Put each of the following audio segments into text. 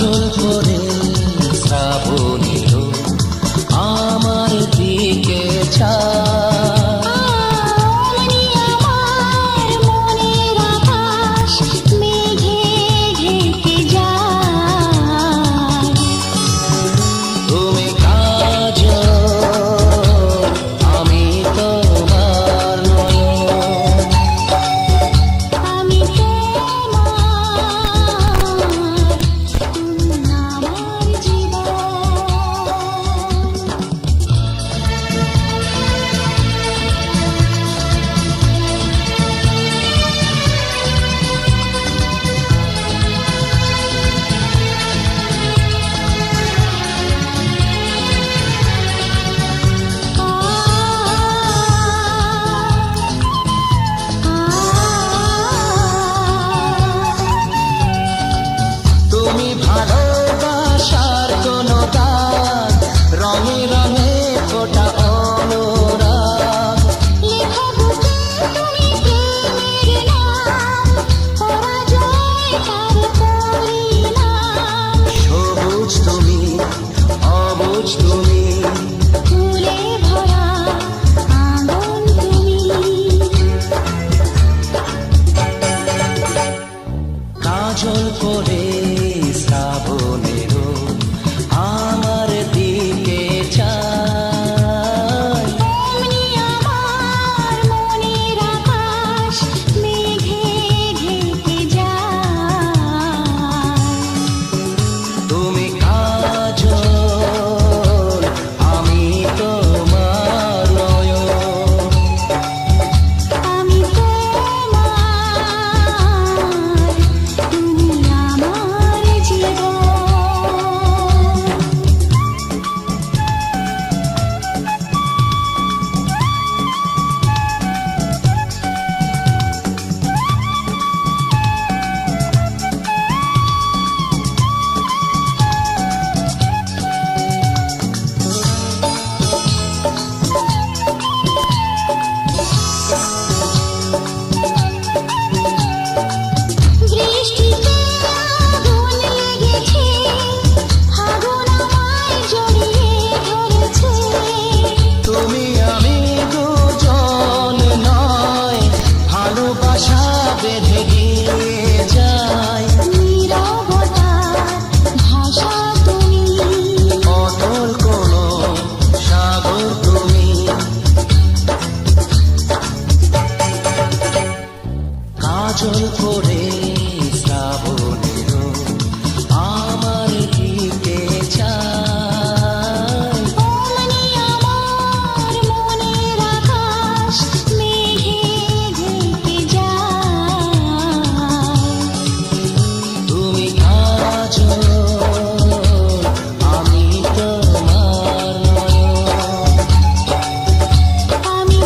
কাজল করে শ্রাবণীর আমার দিকে কাজল করে শ্রাবণের আমার দিকে চায়। অমনি আমার মনের আকাশ মেঘে ঢেকে যায়। তুমি কাজল আমি তোমার নয়ন, আমি কাজল করে শ্রাবণের আমার দিকে চায়। অমনি আমার মনের আকাশ মেঘে ঢেকে যায়। তুমি কাজল আমি তোমার নয়ন, আমি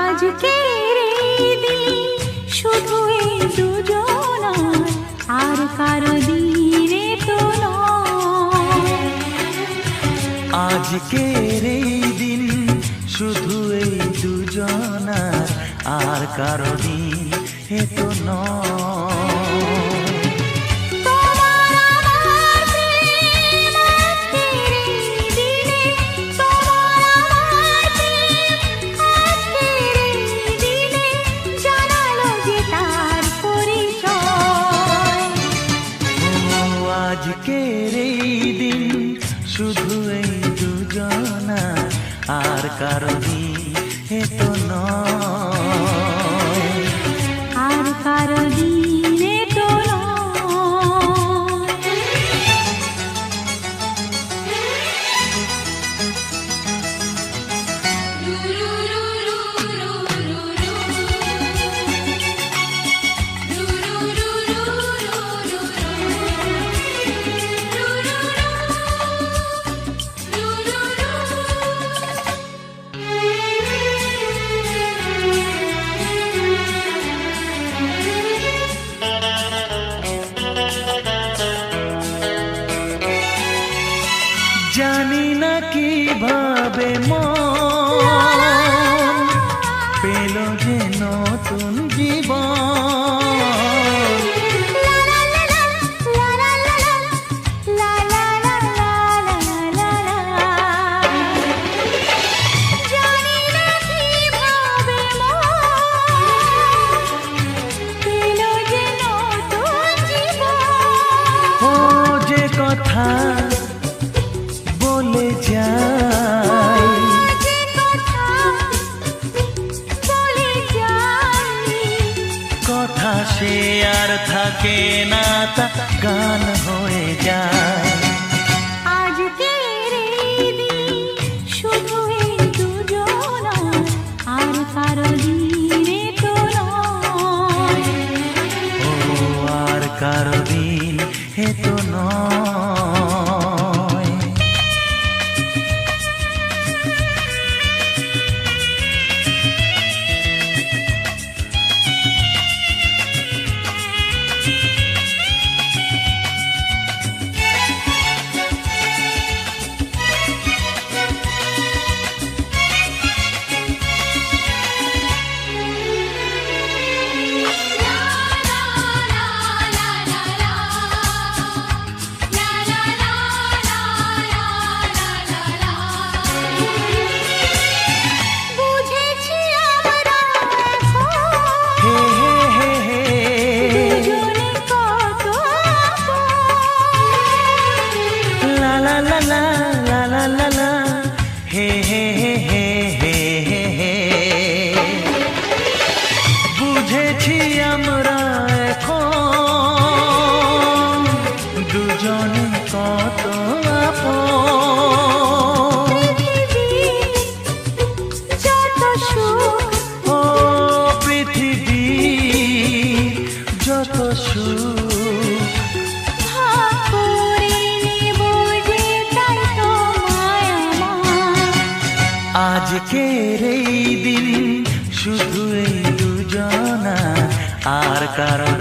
আজকের এই দিন শুধু এই দুজনার, আর কারো দিনে তো নয়। আজকের এই দিন শুধু এই দুজনার, আর কারো দিনে তো নয়। কারো দিন এ তো নয়, আর কারো দিনে তো জানি না কিভাবে মন পেল যে নতুন জীবন। ও যে কথা বলে যায়, কথা সে আর থাকে না, তা গান হয়ে যায়। আজকের এই দিন শুধু এই দুজনার, আর কারো দিনে তো নয়, ও আর কারো দিন এ তো নয়। বুঝেছি আমরা হে হে হে হে, দুজনে কত লা লা লা লা লা লা লা লা, হে হে হে হে হে হে হে। বুঝেছি আমরা এখন দুজনে কত আপন। যত সুখ ও পৃথিবীর যত সুখ ভাগ করে নেব যে, তাই তো মায়া আমার। আজকের এই দিন শুধু এই দুজনা, আর কারো